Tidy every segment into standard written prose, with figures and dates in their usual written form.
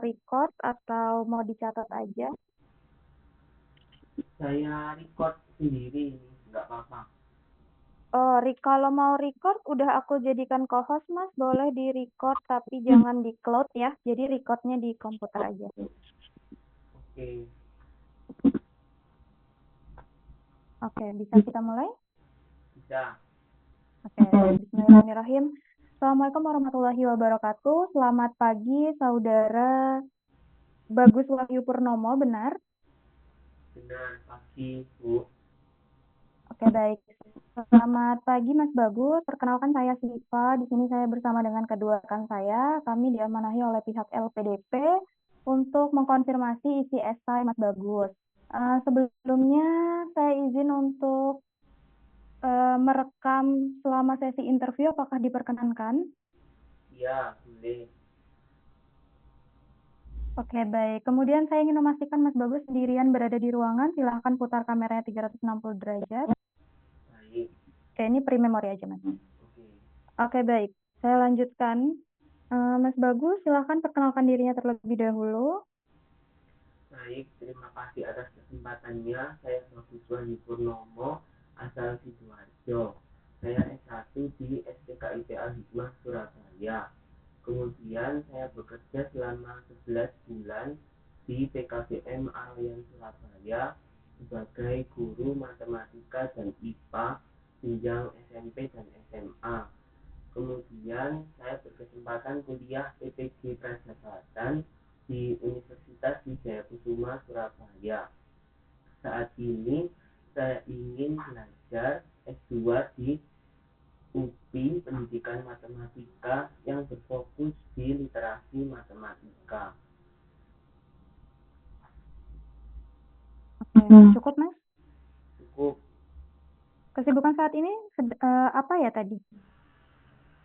record atau mau dicatat aja? Saya record sendiri ini, nggak apa-apa. Oh, kalau mau record udah aku jadikan co-host, Mas. Boleh di-record tapi jangan di cloud ya. Jadi recordnya di komputer aja. Oke, Oke, bisa kita mulai? bisa. Oke, bismillahirrahmanirrahim. Assalamualaikum warahmatullahi wabarakatuh. Selamat pagi, saudara Bagus Wahyu Purnomo, benar? Benar, pagi, Bu. Oke, baik. Selamat pagi, Mas Bagus. Perkenalkan saya Siva. Di sini saya bersama dengan kedua rekan saya. Kami diamanahi oleh pihak LPDP untuk mengkonfirmasi isi esai Mas Bagus. Sebelumnya saya izin untuk merekam selama sesi interview. Apakah diperkenankan? Iya, boleh. Oke, baik. Kemudian saya ingin memastikan Mas Bagus sendirian berada di ruangan. Silahkan putar kameranya 360 derajat. Baik, Oke, ini pre-memory aja, Mas. oke. Oke, baik. Saya lanjutkan. Mas Bagus, silahkan perkenalkan dirinya terlebih dahulu. Baik, terima kasih atas kesempatannya. Saya Bagus Wahyu Purnomo, asal Sidoarjo. Saya S1 di STKIP Al-Hikmah Surabaya. Kemudian saya bekerja selama 11 bulan di PKBM Aloyan Surabaya sebagai guru matematika dan IPA jenjang SMP dan SMA. Kemudian saya berkesempatan kuliah PPG Prajakarta di Universitas Wijayakusuma Surabaya. Saat ini saya ingin belajar S2 di UPI Pendidikan Matematika yang berfokus di literasi matematika. Oke, cukup, Mas. Cukup. Kesibukan saat ini apa ya tadi?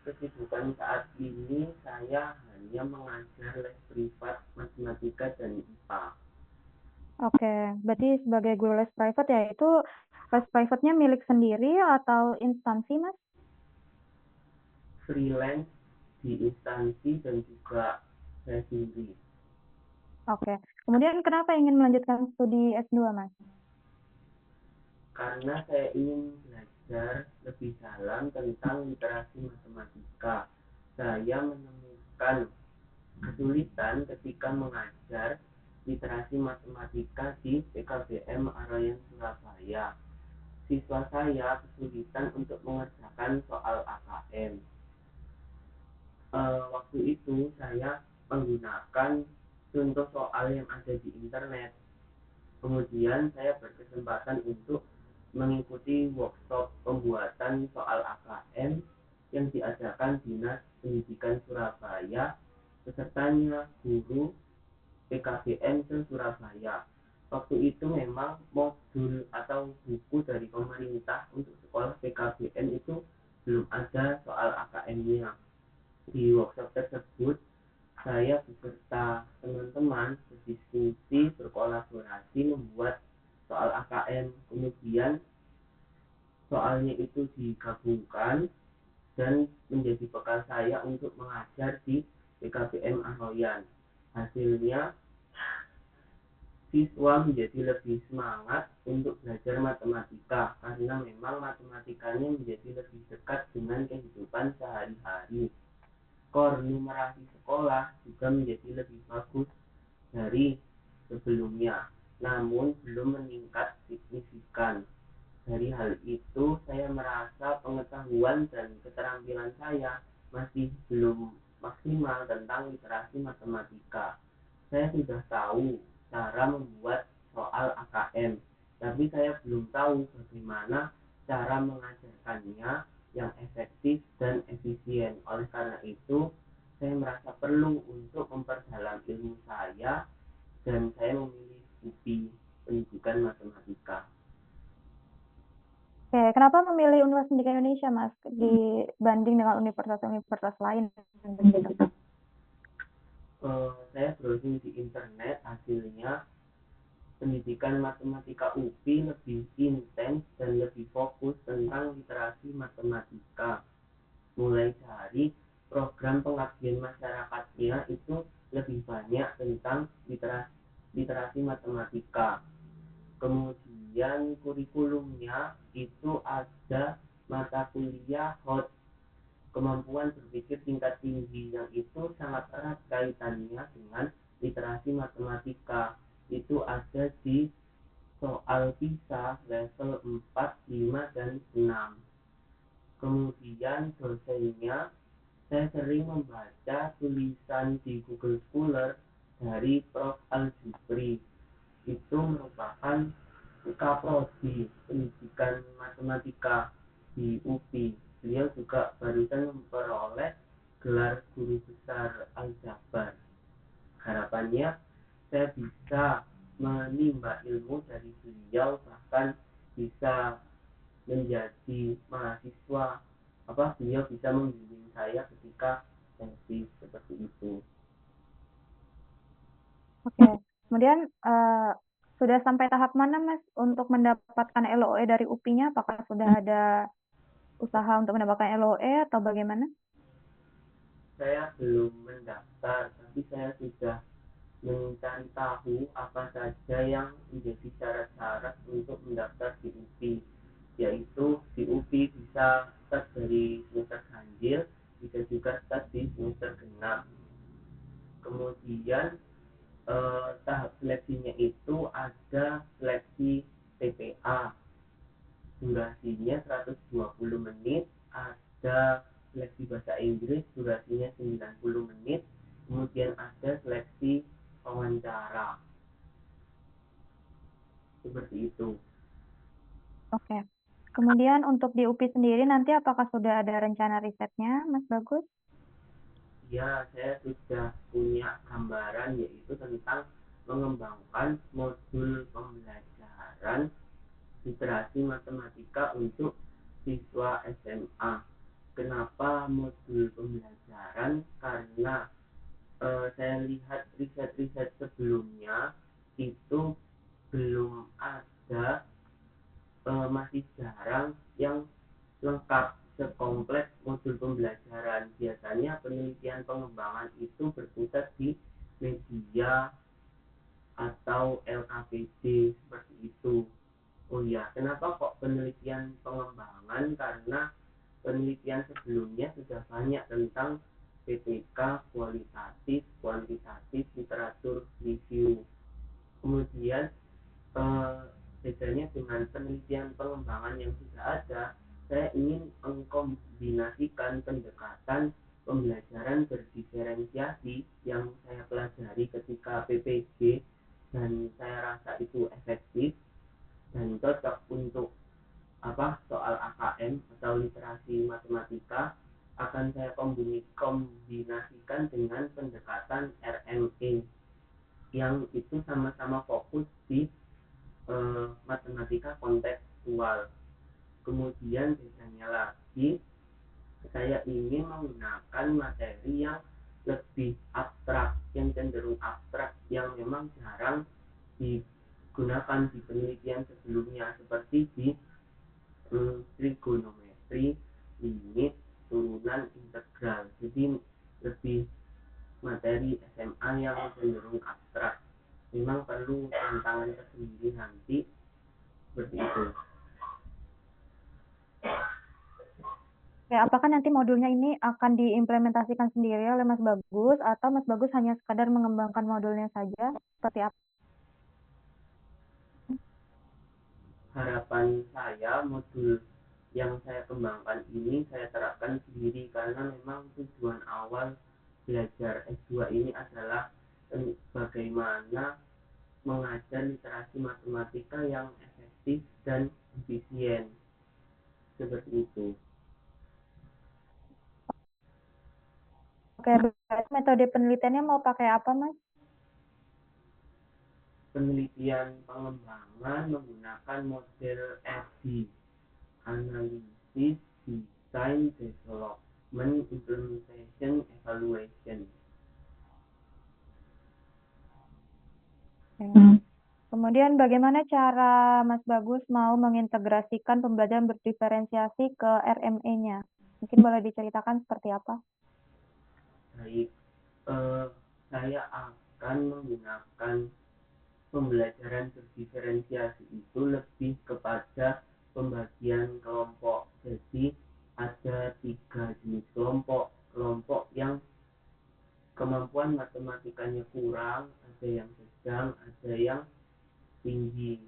Kesibukan saat ini saya hanya mengajar les privat matematika dan IPA. Oke, berarti sebagai guru les private ya, itu les private-nya milik sendiri atau instansi, Mas? Freelance di instansi dan juga saya sendiri. Oke, kemudian kenapa ingin melanjutkan studi S2, Mas? Karena saya ingin belajar lebih dalam tentang literasi matematika. Saya menemukan kesulitan ketika mengajar literasi matematika di PKBM Aloyan Surabaya. Siswa saya kesulitan untuk mengerjakan soal AKM. Waktu itu saya menggunakan contoh soal yang ada di internet. Kemudian saya berkesempatan untuk mengikuti workshop pembuatan soal AKM yang diadakan Dinas Pendidikan Surabaya pesertanya guru PKBM ke Surabaya. Waktu itu memang modul atau buku dari pemerintah untuk sekolah PKBM itu belum ada soal AKM-nya. Di workshop tersebut saya beserta teman-teman berdiskusi, berkolaborasi membuat soal AKM. Kemudian soalnya itu digabungkan dan menjadi bekal saya untuk mengajar di PKBM Aloyan. Hasilnya siswa menjadi lebih semangat untuk belajar matematika karena memang matematikanya menjadi lebih dekat dengan kehidupan sehari-hari. Skor numerasi sekolah juga menjadi lebih bagus dari sebelumnya, namun belum meningkat signifikan. Dari hal itu, saya merasa pengetahuan dan keterampilan saya masih belum maksimal tentang literasi matematika. Saya sudah tahu cara membuat soal AKM, tapi saya belum tahu bagaimana cara mengajarkannya yang efektif dan efisien. Oleh karena itu, saya merasa perlu untuk memperdalam ilmu saya dan saya memilih UPI Pendidikan Matematika. Oke, kenapa memilih Universitas Pendidikan Indonesia, Mas, dibanding dengan universitas-universitas lain? Saya browsing di internet, hasilnya pendidikan matematika UPI lebih intens dan lebih fokus tentang literasi matematika. Mulai dari program pengabdian masyarakatnya itu lebih banyak tentang literasi matematika. Kemudian kurikulumnya itu ada mata kuliah HOT, kemampuan berpikir tingkat tinggi, yang itu sangat erat kaitannya dengan literasi matematika. Itu ada di soal PISA level 4, 5, dan 6. Kemudian dosennya, saya sering membaca tulisan di Google Scholar dari Prof. Al-Jufri. Itu merupakan Kaprodi Pendidikan Matematika di UPI. Beliau juga barusan memperoleh gelar guru besar Aljabar. Harapannya saya bisa menimba ilmu dari beliau, bahkan bisa menjadi mahasiswa, beliau bisa membimbing saya ketika tesis seperti itu. Oke, kemudian sudah sampai tahap mana Mas untuk mendapatkan LOE dari UPI-nya? Apakah sudah ada usaha untuk mendapatkan LOE atau bagaimana? Saya belum mendaftar, tapi saya sudah mencari tahu apa saja yang menjadi syarat-syarat untuk mendaftar di UPI, yaitu di UPI bisa start dari semester ganjil, bisa juga start di semester genap. Kemudian tahap seleksinya itu ada seleksi TPA, durasinya 120 menit, ada seleksi bahasa Inggris, durasinya 90 menit, kemudian ada seleksi wawancara. Seperti itu. Oke. Kemudian untuk di UPI sendiri nanti apakah sudah ada rencana risetnya, Mas Bagus? Ya, saya sudah punya gambaran, yaitu tentang mengembangkan modul pembelajaran literasi matematika untuk siswa SMA. Kenapa modul pembelajaran? Karena saya lihat riset-riset sebelumnya itu belum ada, masih jarang yang lengkap sekompleks modul pembelajaran. Biasanya penelitian pengembangan itu berpusat di media atau LKPD seperti itu. Oh iya, kenapa kok penelitian pengembangan? Karena penelitian sebelumnya sudah banyak tentang PPK kualitatif, kuantitatif, literatur review. Kemudian bedanya dengan penelitian pengembangan yang sudah ada, saya ingin mengkombinasikan pendekatan pembelajaran berdiferensiasi yang saya pelajari ketika PPG, dan saya rasa itu efektif dan cocok untuk soal AKM atau literasi matematika, akan saya kombinasikan dengan pendekatan RME yang itu sama-sama fokus di matematika kontekstual. Kemudian bedanya lagi, saya ingin menggunakan materi yang lebih abstrak, yang cenderung abstrak, yang memang jarang digunakan di penelitian sebelumnya, seperti di trigonometri, limit, turunan, integral. Jadi lebih materi SMA yang cenderung abstrak. Memang perlu tantangan tersendiri nanti, seperti itu. Oke, apakah nanti modulnya ini akan diimplementasikan sendiri oleh Mas Bagus atau Mas Bagus hanya sekadar mengembangkan modulnya saja? Seperti apa? Harapan saya, modul yang saya kembangkan ini saya terapkan sendiri, karena memang tujuan awal belajar S2 ini adalah bagaimana mengajar literasi matematika yang efektif dan efisien, seperti itu. Oke, berarti metode penelitiannya mau pakai apa, Mas? Penelitian pengembangan menggunakan model FD, Analysis, Design, Development, Implementation, Evaluation. Kemudian bagaimana cara Mas Bagus mau mengintegrasikan pembelajaran berdiferensiasi ke RME-nya? Mungkin boleh diceritakan seperti apa? Baik, saya akan menggunakan pembelajaran berdiferensiasi itu lebih kepada pembagian kelompok. Jadi ada 3 jenis kelompok. Kelompok yang kemampuan matematikanya kurang, ada yang sedang, ada yang tinggi.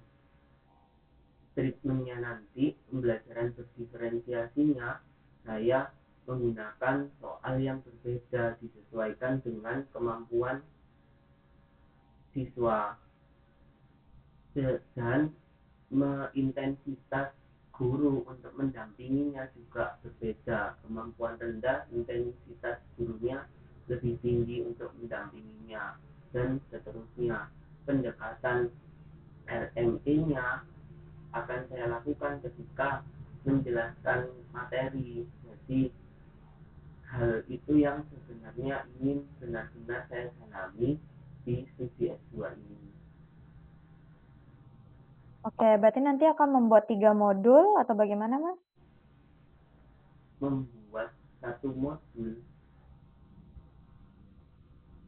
Treatmentnya nanti, pembelajaran berdiferensiasinya, saya menggunakan soal yang berbeda disesuaikan dengan kemampuan siswa. Dan intensitas guru untuk mendampinginya juga berbeda. Kemampuan rendah, intensitas gurunya lebih tinggi untuk mendampinginya, dan seterusnya. Pendekatan RME-nya akan saya lakukan ketika menjelaskan materi. Jadi hal itu yang sebenarnya ingin benar-benar saya dalami di studi S2 ini. Oke, berarti nanti akan membuat 3 modul atau bagaimana, Mas? Membuat satu modul.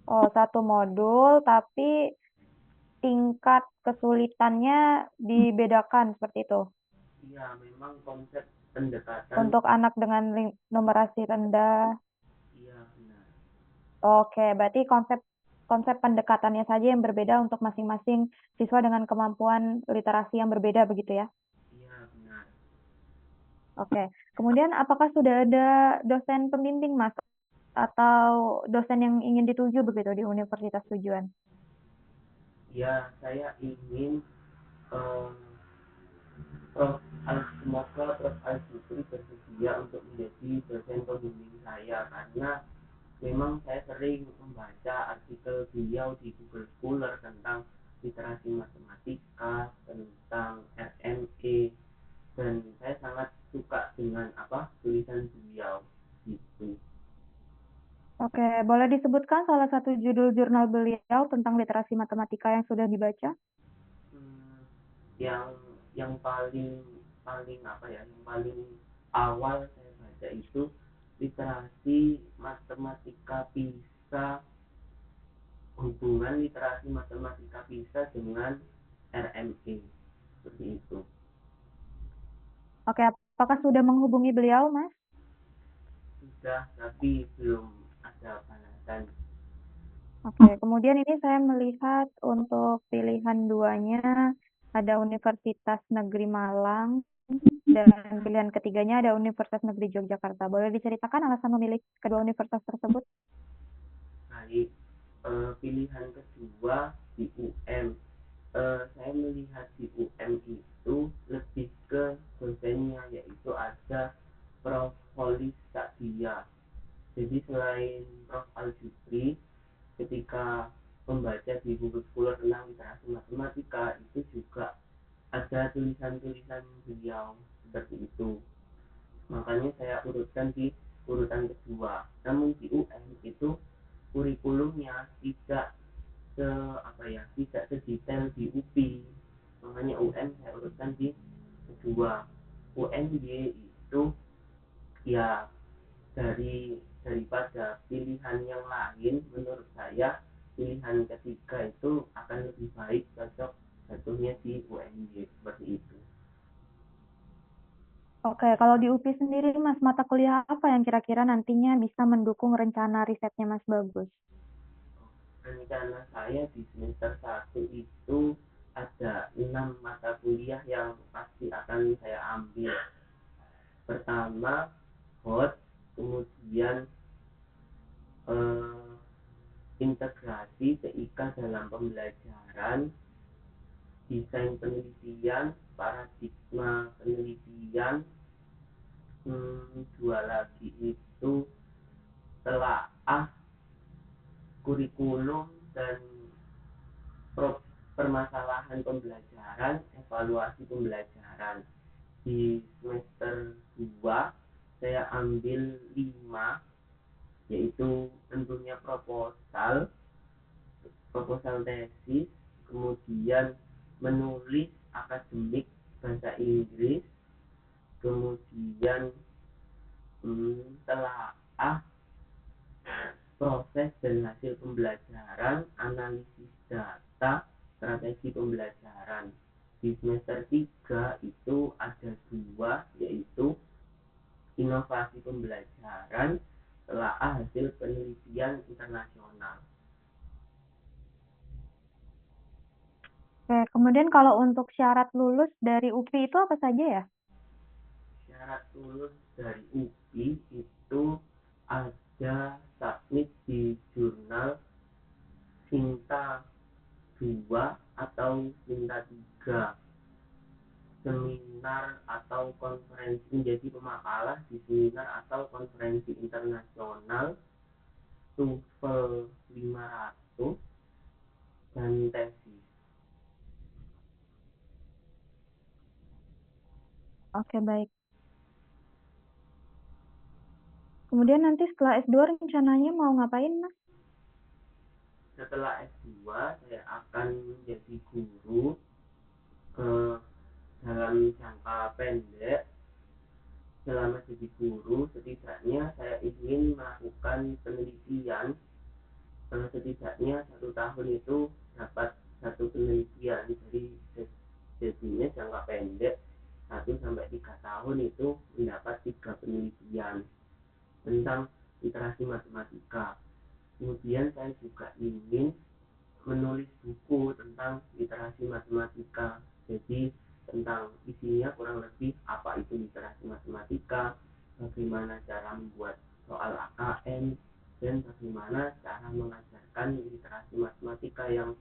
Oh, 1 modul, tapi tingkat kesulitannya dibedakan seperti itu. Iya, memang konsep pendekatan. Untuk anak dengan numerasi rendah. Iya, benar. Oke, berarti konsep pendekatannya saja yang berbeda untuk masing-masing siswa dengan kemampuan literasi yang berbeda begitu ya? Iya, benar. Oke. Kemudian apakah sudah ada dosen pembimbing, Mas? Atau dosen yang ingin dituju begitu di universitas tujuan? Ya, saya ingin eh, Prof. Semoga Prof. Al-Jufri bersedia untuk menjadi dosen pembimbing saya, karena memang saya sering membaca artikel beliau di Google Scholar tentang literasi matematika, tentang RME, dan saya sangat suka dengan tulisan beliau gitu. Oke, boleh disebutkan salah satu judul jurnal beliau tentang literasi matematika yang sudah dibaca? Hmm, yang yang paling paling yang paling awal saya baca itu literasi matematika PISA, hubungan literasi matematika PISA dengan RME, seperti itu. Oke, apakah sudah menghubungi beliau, Mas? Sudah, tapi belum ada balasan. Oke, kemudian ini saya melihat untuk pilihan 2-nya ada Universitas Negeri Malang dan pilihan ketiganya ada Universitas Negeri Yogyakarta. Boleh diceritakan alasan memilih kedua universitas tersebut? Baik, pilihan kedua di UM. Saya melihat di UM itu lebih ke dosennya, yaitu ada Prof. Holis Sadia. Jadi selain Prof. Al-Jufri, ketika membaca di buku Scholar tentang literasi matematika, itu juga ada tulisan-tulisan beliau seperti itu. Makanya saya urutkan di urutan kedua. Namun di UM itu kurikulumnya tidak sedetail di UPI. Makanya UM saya urutkan di kedua. UNY itu ya, daripada pilihan yang lain, menurut saya pilihan ketiga itu akan lebih baik, cocok jatuhnya di UNY, seperti itu. Oke, kalau di UPI sendiri, Mas, mata kuliah apa yang kira-kira nantinya bisa mendukung rencana risetnya Mas Bagus? Rencana saya di semester 1 itu ada 6 mata kuliah yang pasti akan saya ambil. Pertama, HOT, kemudian eh, integrasi TIK dalam pembelajaran, desain penelitian, paradigma penelitian, dua lagi itu telaah kurikulum dan permasalahan pembelajaran, evaluasi pembelajaran. Di semester 2 saya ambil 5, yaitu tentunya proposal tesis, kemudian menulis akademik bahasa Inggris, kemudian telaah proses dan hasil pembelajaran, analisis data, strategi pembelajaran. Di semester 3 itu ada dua, yaitu inovasi pembelajaran telah hasil penelitian internasional. Oke, kemudian kalau untuk syarat lulus dari UPI itu apa saja ya? Syarat lulus dari UPI itu ada submit di jurnal Sinta 2 atau Sinta 3, seminar atau konferensi, menjadi pemakalah di seminar atau konferensi internasional, TOEFL 500, dan tesis. Oke, baik. Kemudian nanti setelah S2 rencananya mau ngapain, Mas? Setelah S2 saya akan menjadi guru eh, dalam jangka pendek. Selama jadi guru, setidaknya saya ingin melakukan penelitian, setidaknya 1 tahun itu dapat satu penelitian. Jadi jadinya jangka pendek 1 sampai 3 tahun itu mendapat 3 penelitian tentang literasi matematika. Kemudian saya juga ingin menulis buku tentang literasi matematika. Jadi tentang isinya kurang lebih apa itu literasi matematika, bagaimana cara membuat soal AKM, dan bagaimana cara mengajarkan literasi matematika yang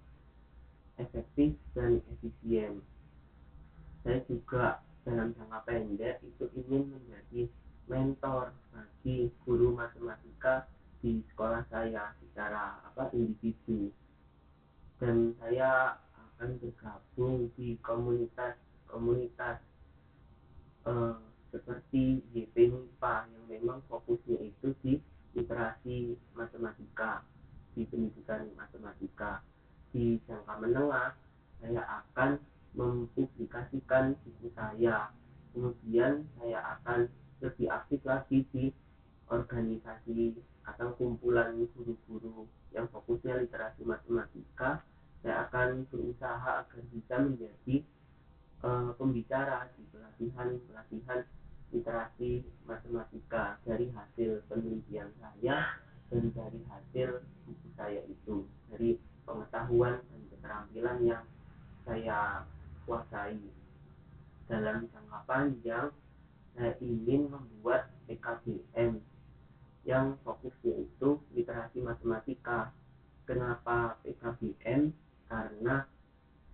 efektif dan efisien. Saya juga dalam jangka pendek itu ingin menjadi mentor bagi guru matematika di sekolah saya secara individu, dan saya akan bergabung di komunitas eh, seperti YP MIPA yang memang fokusnya itu di literasi matematika, di pendidikan matematika. Di jangka menengah saya akan mempublikasikan buku saya, kemudian saya akan lebih aktif lagi di organisasi atau kumpulan guru-guru yang fokusnya literasi matematika. Saya akan berusaha agar bisa menjadi pembicara di pelatihan-pelatihan literasi matematika dari hasil penelitian saya dan dari hasil buku saya itu, dari pengetahuan dan keterampilan yang saya kuasai. Dalam jangka panjang saya ingin membuat PKBM yang fokusnya itu literasi matematika. Kenapa PKBM? Karena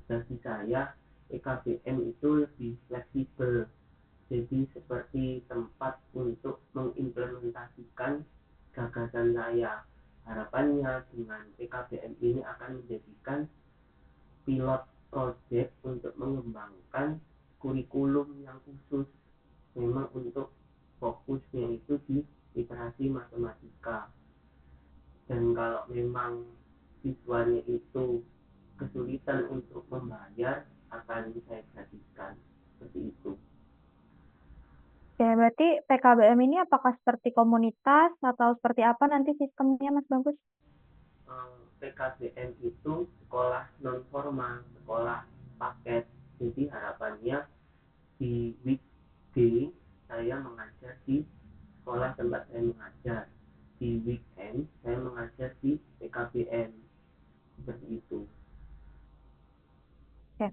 bagi saya PKBM itu lebih fleksibel, jadi seperti tempat untuk mengimplementasikan gagasan saya. Harapannya dengan PKBM ini akan menjadikan pilot project untuk mengembangkan kurikulum yang khusus, memang untuk fokusnya itu di literasi matematika. Dan kalau memang siswanya itu kesulitan untuk membayar, akan saya gratiskan, seperti itu. Oke, berarti PKBM ini apakah seperti komunitas atau seperti apa nanti sistemnya, Mas Bagus? PKBM itu sekolah non formal, sekolah paket. Jadi harapannya di weekday saya mengajar di sekolah tempat saya mengajar, di weekend saya mengajar di PKBM, seperti itu. Oke.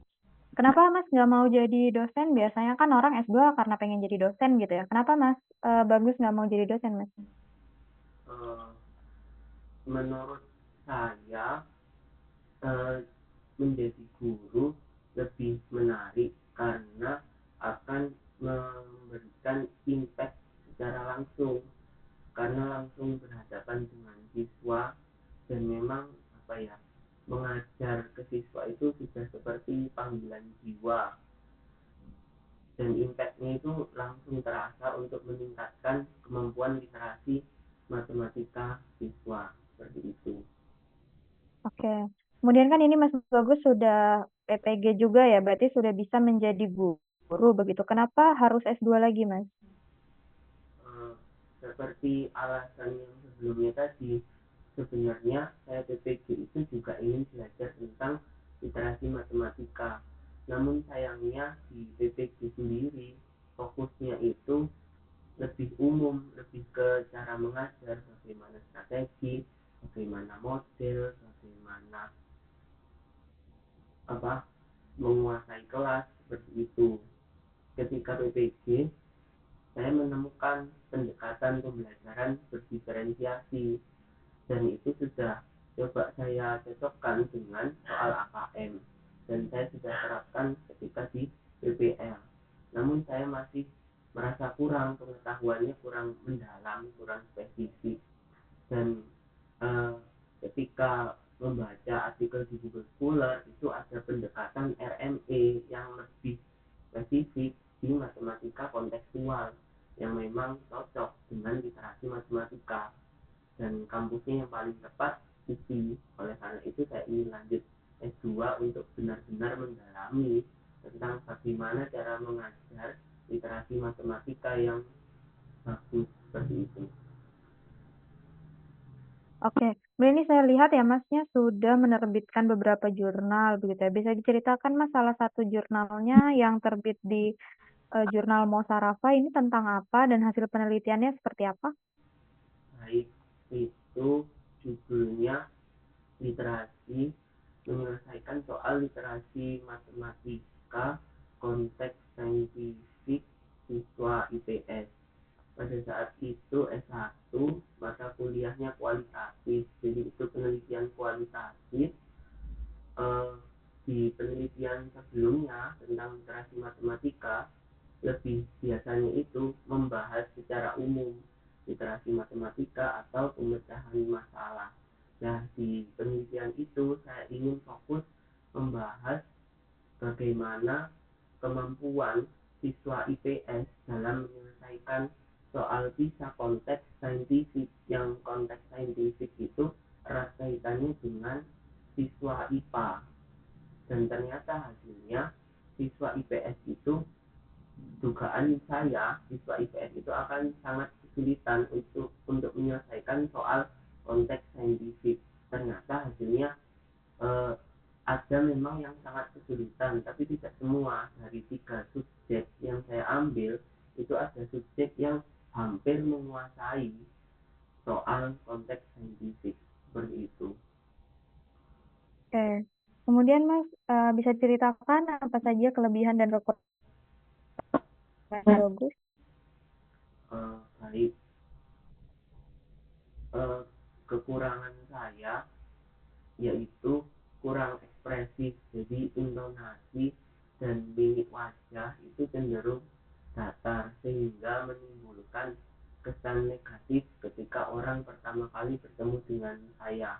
Kenapa Mas nggak mau jadi dosen? Biasanya kan orang S2 karena pengen jadi dosen gitu ya. Kenapa Mas Bagus nggak mau jadi dosen, Mas? Eh, Menurut saya menjadi guru lebih menarik karena akan memberikan impact secara langsung, karena langsung berhadapan dengan siswa, dan memang mengajar ke siswa itu sudah seperti panggilan jiwa, dan impactnya itu langsung terasa untuk meningkatkan kemampuan literasi matematika siswa, seperti itu. Oke. Kemudian kan ini Mas Bagus sudah PPG juga ya, berarti sudah bisa menjadi guru begitu. Kenapa harus S2 lagi, Mas? Eh, Seperti alasan yang sebelumnya tadi, Sebenarnya saya PPG itu juga ingin belajar tentang literasi matematika. Namun sayangnya di PPG sendiri fokusnya itu lebih umum, lebih ke cara mengajar, bagaimana strategi, bagaimana model, bagaimana apa menguasai kelas seperti itu. Ketika PPG, saya menemukan pendekatan pembelajaran berdiferensiasi dan itu sudah coba saya cocokkan dengan soal AKM dan saya sudah terapkan ketika di PPL. Namun saya masih merasa kurang, pengetahuannya kurang mendalam, kurang spesifik dan eh, ketika membaca artikel di Google Scholar itu ada pendekatan RME yang lebih spesifik di matematika kontekstual yang memang cocok dengan literasi matematika dan kampusnya yang paling tepat UPI. Oleh karena itu saya ingin lanjut S2 untuk benar-benar mendalami tentang bagaimana cara mengajar literasi matematika yang bagus seperti itu. Oke, ini saya lihat ya Masnya sudah menerbitkan beberapa jurnal begitu ya. Bisa diceritakan Mas salah satu jurnalnya yang terbit di jurnal Mosarafa ini tentang apa dan hasil penelitiannya seperti apa? Baik, itu judulnya literasi, menyelesaikan soal literasi matematika konteks saintifik siswa IPS. Pada saat itu S1 mata kuliahnya kualitatif, jadi itu penelitian kualitatif. eh, di penelitian sebelumnya tentang literasi matematika lebih biasanya itu membahas secara umum literasi matematika atau pemecahan masalah. Nah, di penelitian itu saya ingin fokus membahas bagaimana kemampuan siswa IPS dalam menyelesaikan soal bisa konteks saintifik, yang konteks saintifik itu erat kaitannya dengan siswa IPA. Dan ternyata hasilnya siswa IPS itu, dugaan saya siswa IPS itu akan sangat kesulitan untuk menyelesaikan soal konteks saintifik. Ternyata hasilnya eh, ada memang yang sangat kesulitan, tapi tidak semua. Dari 3 subjek yang saya ambil itu ada subjek yang hampir menguasai soal konteks saintifik seperti itu. Oke. Kemudian Mas, bisa ceritakan apa saja kelebihan dan kekurangan bagus? Baik, eh, kekurangan saya yaitu kurang ekspresif, jadi intonasi dan mimik wajah itu cenderung datar sehingga menimbulkan kesan negatif ketika orang pertama kali bertemu dengan saya.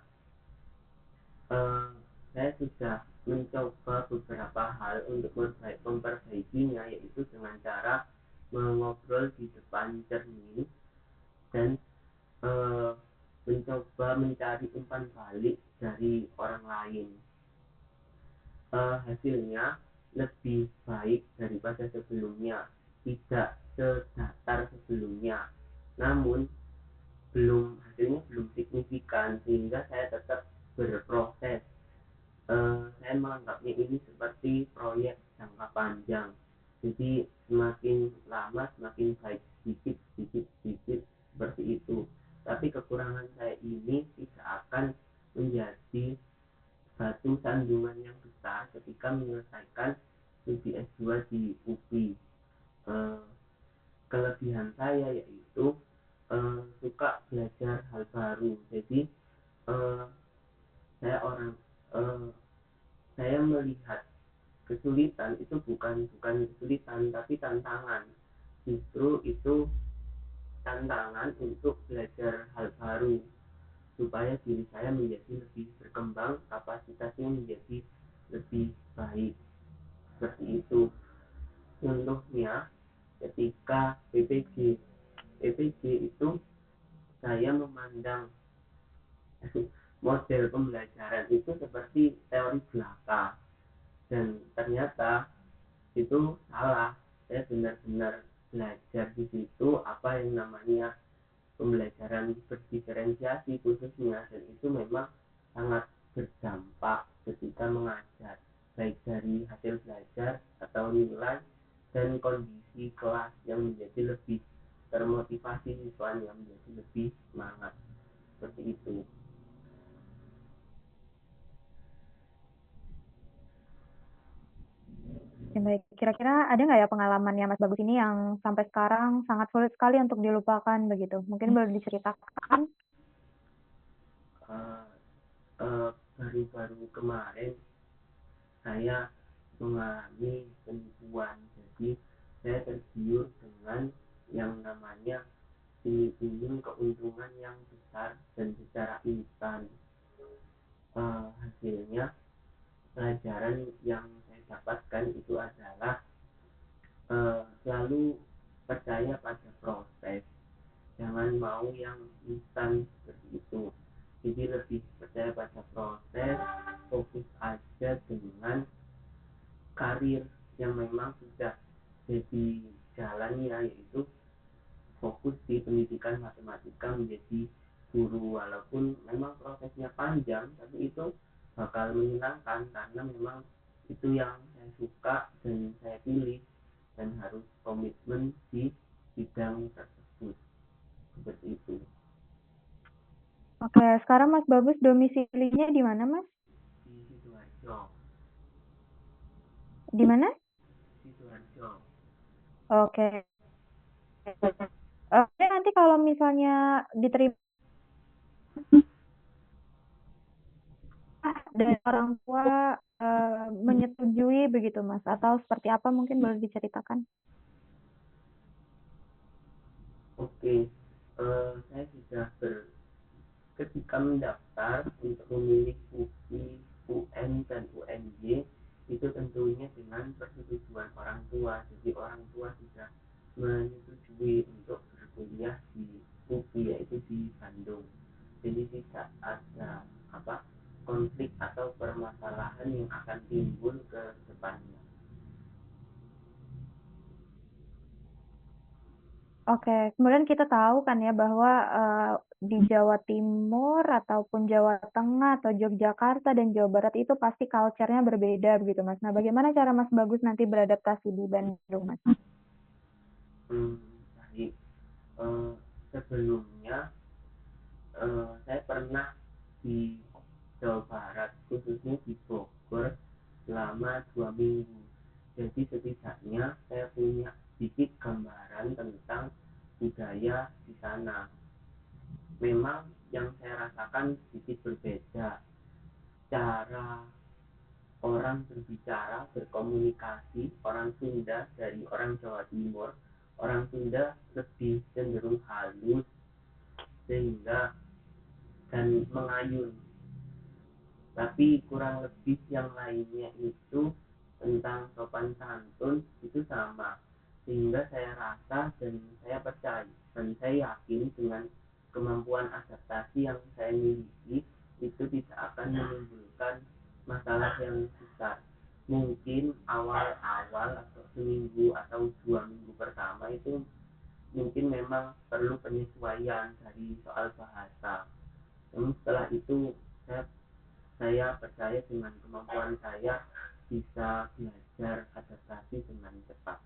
eh, saya sudah mencoba beberapa hal untuk memperbaikinya, yaitu dengan cara mengobrol di depan cermin dan eh, mencoba mencari umpan balik dari orang lain. Hasilnya lebih baik daripada sebelumnya, tidak sedatar sebelumnya, namun hasilnya belum signifikan sehingga saya tetap berproses. Saya menganggapnya ini seperti proyek jangka panjang, jadi semakin lama semakin baik, sedikit sedikit sedikit seperti itu. Tapi kekurangan saya ini tidak akan menjadi batu sandungan yang besar ketika menyelesaikan studi S2 di UPI. Eh, Kelebihan saya yaitu suka belajar hal baru. Jadi eh, saya orang eh, saya melihat kesulitan itu bukan bukan kesulitan tapi tantangan. Justru itu tantangan untuk belajar hal baru supaya diri saya menjadi lebih berkembang, kapasitasnya menjadi lebih baik seperti itu. Contohnya ketika PPG itu saya memandang model pembelajaran itu seperti teori belaka dan ternyata itu salah. Saya benar-benar belajar di situ apa yang namanya pembelajaran berdiferensiasi khususnya, dan itu memang sangat berdampak ketika mengajar, baik dari hasil belajar atau nilai dan kondisi kelas yang menjadi lebih termotivasi, siswanya menjadi lebih semangat, seperti itu. Ya, baik. Kira-kira ada nggak ya pengalamannya Mas Bagus ini yang sampai sekarang sangat sulit sekali untuk dilupakan begitu? Mungkin boleh diceritakan? Eh, Baru-baru kemarin saya mengalami penipuan, jadi saya tergiur dengan yang namanya iming-iming keuntungan yang besar dan secara instan. Hasilnya pelajaran yang saya dapatkan itu adalah selalu percaya pada proses, jangan mau yang instan seperti itu. Jadi lebih percaya pada proses, fokus aja dengan karir yang memang sudah jadi jalannya, yaitu fokus di pendidikan matematika menjadi guru. Walaupun memang prosesnya panjang, tapi itu bakal menyenangkan karena memang itu yang saya suka dan saya pilih, dan harus komitmen di bidang tersebut, seperti itu. Oke, sekarang Mas Bagus domisilinya di mana, Mas? Di Sidoarjo. Di mana? Sidoarjo. Oke. Oke, nanti kalau misalnya diterima dari orang tua menyetujui begitu, Mas, atau seperti apa mungkin boleh diceritakan? Oke, saya sudah ketika mendaftar untuk memilih UPI, UN, dan UNJ, itu tentunya dengan persetujuan orang tua. Jadi orang tua sudah menyetujui untuk berkuliah di UPI, yaitu di Bandung. Jadi tidak ada konflik atau permasalahan yang akan timbul ke depannya. Oke, kemudian kita tahu kan ya bahwa di Jawa Timur ataupun Jawa Tengah atau Yogyakarta dan Jawa Barat itu pasti culture-nya berbeda begitu, Mas. Nah, bagaimana cara Mas Bagus nanti beradaptasi di Bandung, Mas? Baik. Eh, Sebelumnya saya pernah di Jawa Barat, khususnya di Bogor, selama 2 minggu. Jadi setidaknya saya punya sedikit gambaran tentang budaya di sana. Memang yang saya rasakan sedikit berbeda. Cara orang berbicara, berkomunikasi, orang Sunda dari orang Jawa Timur. Orang Sunda lebih cenderung halus, sehingga dan mengayun, tapi kurang lebih yang lainnya itu tentang sopan santun itu sama, sehingga saya rasa dan saya percaya dan saya yakin dengan kemampuan adaptasi yang saya miliki itu tidak akan menimbulkan masalah yang besar. Mungkin awal-awal atau seminggu atau 2 minggu pertama itu mungkin memang perlu penyesuaian dari soal bahasa. Namun setelah itu saya saya percaya dengan kemampuan saya bisa belajar adaptasi dengan cepat.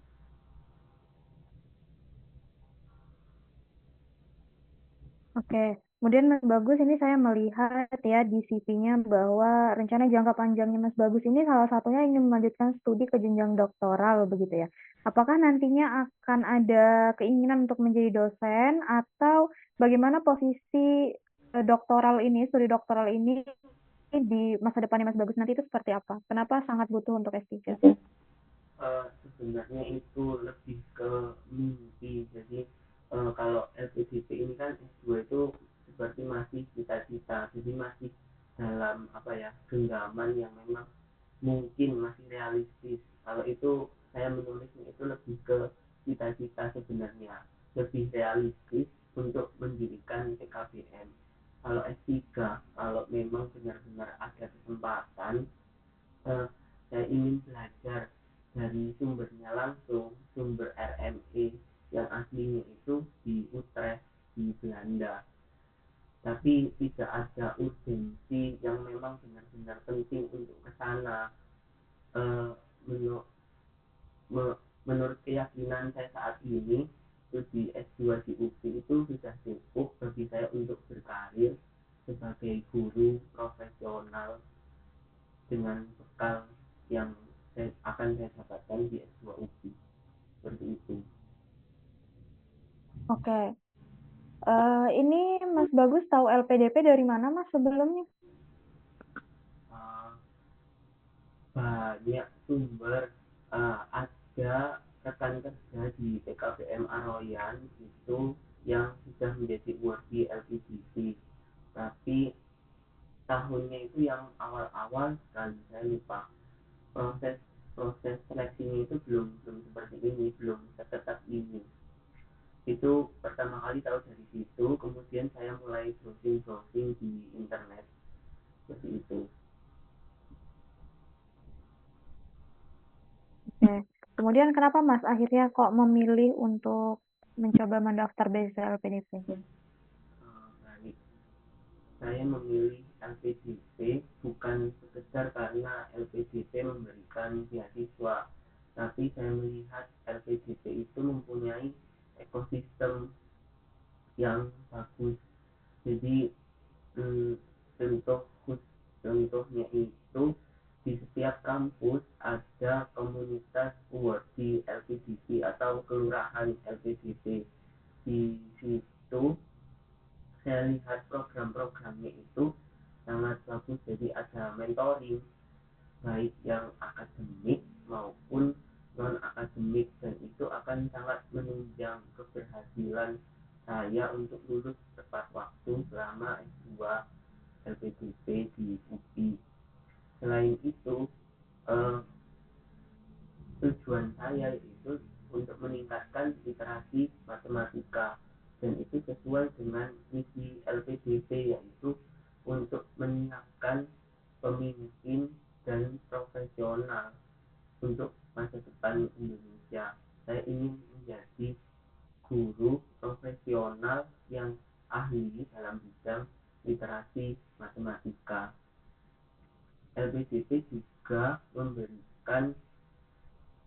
Oke, kemudian Mas Bagus ini saya melihat ya di CV-nya bahwa rencana jangka panjangnya Mas Bagus ini salah satunya ingin melanjutkan studi ke jenjang doktoral begitu ya. Apakah nantinya akan ada keinginan untuk menjadi dosen atau bagaimana posisi doktoral ini, studi doktoral ini di masa depannya Mas Bagus nanti itu seperti apa? Kenapa sangat butuh untuk S3? Sebenarnya itu lebih ke mimpi. Jadi kalau LPDP ini kan S2 itu seperti masih cita-cita, jadi masih dalam genggaman yang memang mungkin masih realistis. Kalau itu saya menulisnya itu lebih ke cita-cita sebenarnya, lebih realistis untuk mendirikan PKBM. Kalau S3, kalau memang benar-benar ada kesempatan, eh, saya ingin belajar dari sumbernya langsung, sumber RME yang aslinya itu di Utrecht, di Belanda. Tapi tidak ada urgensi yang memang benar-benar penting untuk ke sana. Eh, menurut, menurut keyakinan saya saat ini, studi S2 di UPI itu sudah cukup bagi saya untuk berkarir sebagai guru profesional dengan bekal yang akan saya dapatkan di S2 UPI. Seperti itu. Oke. Ini Mas Bagus tahu LPDP dari mana Mas sebelumnya? Uh, Banyak sumber, ada rekan kerja di PKBM Aroyan itu yang sudah menjadi awardee LPDP, tapi tahunnya itu yang awal-awal sekali saya lupa. proses proses seleksinya itu belum belum seperti ini, belum seketat ini. Itu pertama kali tahu dari situ, kemudian saya mulai browsing browsing di internet seperti itu. Oke. Kemudian kenapa Mas akhirnya kok memilih untuk mencoba mendaftar beasiswa LPDP? Baik, saya memilih LPDP bukan sekedar karena LPDP memberikan beasiswa, tapi saya melihat LPDP itu mempunyai ekosistem yang bagus. Jadi hmm, contoh contohnya itu di setiap kampus ada komunitas awardee LPDP atau kelurahan LPDP. Di situ saya lihat program-programnya itu sangat bagus, jadi ada mentoring baik yang akademik maupun non akademik, dan itu akan sangat menunjang keberhasilan saya untuk lulus tepat waktu selama S2 LPDP di UPI. Selain itu, eh, tujuan saya yaitu untuk meningkatkan literasi matematika, dan itu sesuai dengan misi LPDP, yaitu untuk menyiapkan pemimpin dan profesional untuk masa depan Indonesia. Saya ingin menjadi guru profesional yang ahli dalam bidang literasi matematika. LPDP juga memberikan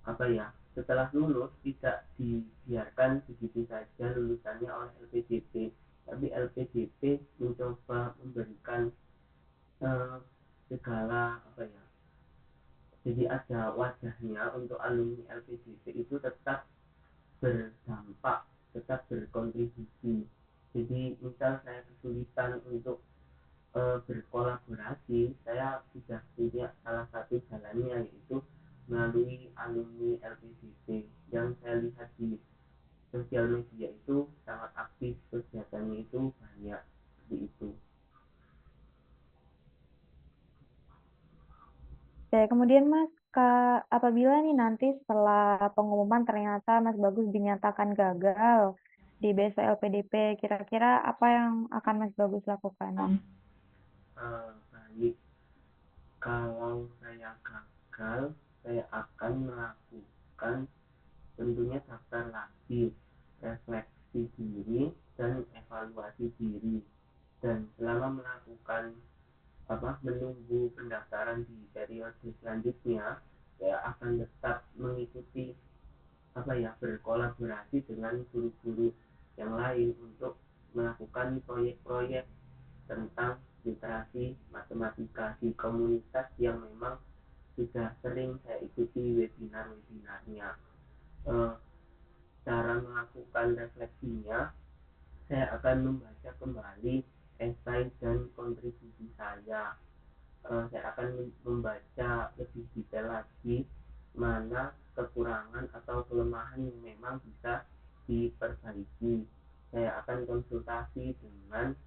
apa ya, setelah lulus tidak dibiarkan begitu saja lulusannya oleh LPDP, tapi LPDP mencoba memberikan segala apa ya, jadi ada wajahnya untuk alumni LPDP itu tetap berdampak, tetap berkontribusi. Jadi misal saya kesulitan untuk berkolaborasi, saya sudah punya salah satu jalannya, yaitu melalui alumni LPDP yang saya lihat di sosial media itu sangat aktif, kegiatannya itu banyak seperti itu. Oke, kemudian Mas, apabila nih nanti setelah pengumuman ternyata Mas Bagus dinyatakan gagal di beasiswa LPDP, kira-kira apa yang akan Mas Bagus lakukan? Baik, kalau saya gagal, saya akan melakukan tentunya daftar lagi, refleksi diri dan evaluasi diri, dan selama melakukan menunggu pendaftaran di periode selanjutnya, saya akan tetap mengikuti berkolaborasi dengan guru-guru yang lain untuk melakukan proyek-proyek tentang literasi matematika di komunitas yang memang sudah sering saya ikuti webinar-webinarnya. eh, Cara melakukan refleksinya, saya akan membaca kembali esai dan kontribusi saya. Saya akan membaca lebih detail lagi mana kekurangan atau kelemahan yang memang bisa diperbaiki. Saya akan konsultasi dengan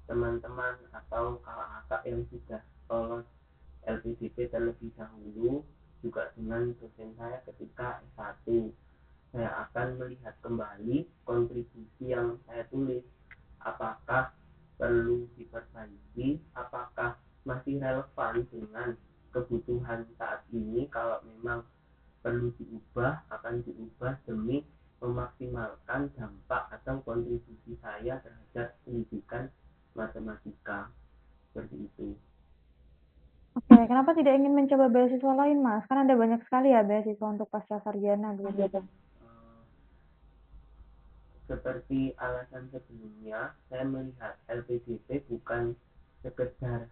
teman-teman atau kakak-kakak yang sudah lolos LPDP terlebih dahulu, juga dengan dosen saya ketika S1. Saya akan melihat kembali kontribusi yang saya tulis, apakah perlu diperbaiki, apakah masih relevan dengan kebutuhan saat ini. Kalau memang perlu diubah, akan diubah demi memaksimalkan dampak atau kontribusi saya terhadap pendidikan matematika seperti itu. Oke, kenapa tidak ingin mencoba beasiswa lain, Mas? Kan ada banyak sekali ya beasiswa untuk pasca sarjana gitu. Eh, Seperti alasan sebelumnya, saya melihat LPDP bukan sekedar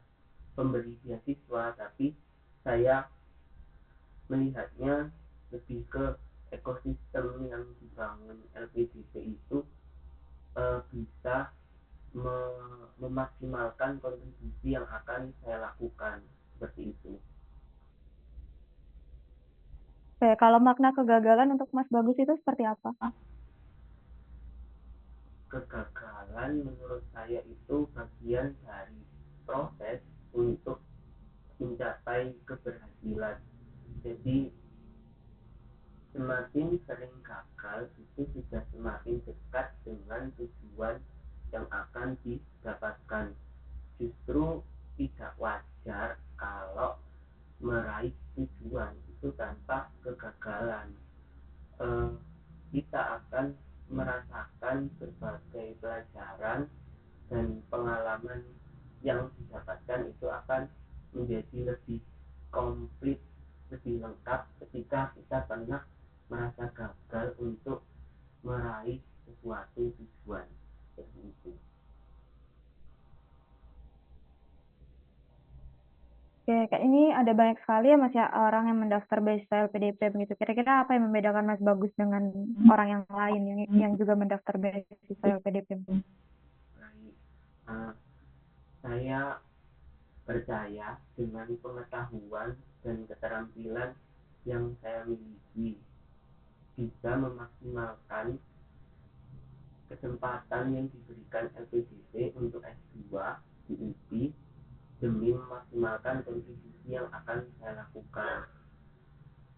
pemberi beasiswa, tapi saya melihatnya lebih ke ekosistem yang dibangun LPDP itu bisa memaksimalkan kontribusi yang akan saya lakukan seperti itu. Oke, kalau makna kegagalan untuk Mas Bagus itu seperti apa? Kegagalan menurut saya itu bagian dari proses untuk mencapai keberhasilan. Jadi semakin sering gagal itu sudah semakin dekat dengan tujuan yang akan didapatkan. Justru tidak wajar kalau meraih tujuan itu tanpa kegagalan. eh, Kita akan merasakan berbagai pelajaran dan pengalaman yang didapatkan itu akan menjadi lebih komplit, lebih lengkap ketika kita pernah merasa gagal untuk meraih sesuatu tujuan seperti itu. Oke, kayak ini ada banyak sekali ya Mas ya orang yang mendaftar beasiswa LPDP begitu. Kira-kira apa yang membedakan Mas Bagus dengan orang yang lain yang juga mendaftar beasiswa LPDP? Baik, uh, saya percaya dengan pengetahuan dan keterampilan yang saya miliki bisa memaksimalkan kesempatan yang diberikan LPDP untuk S2 di UPI demi memaksimalkan kontribusi yang akan saya lakukan.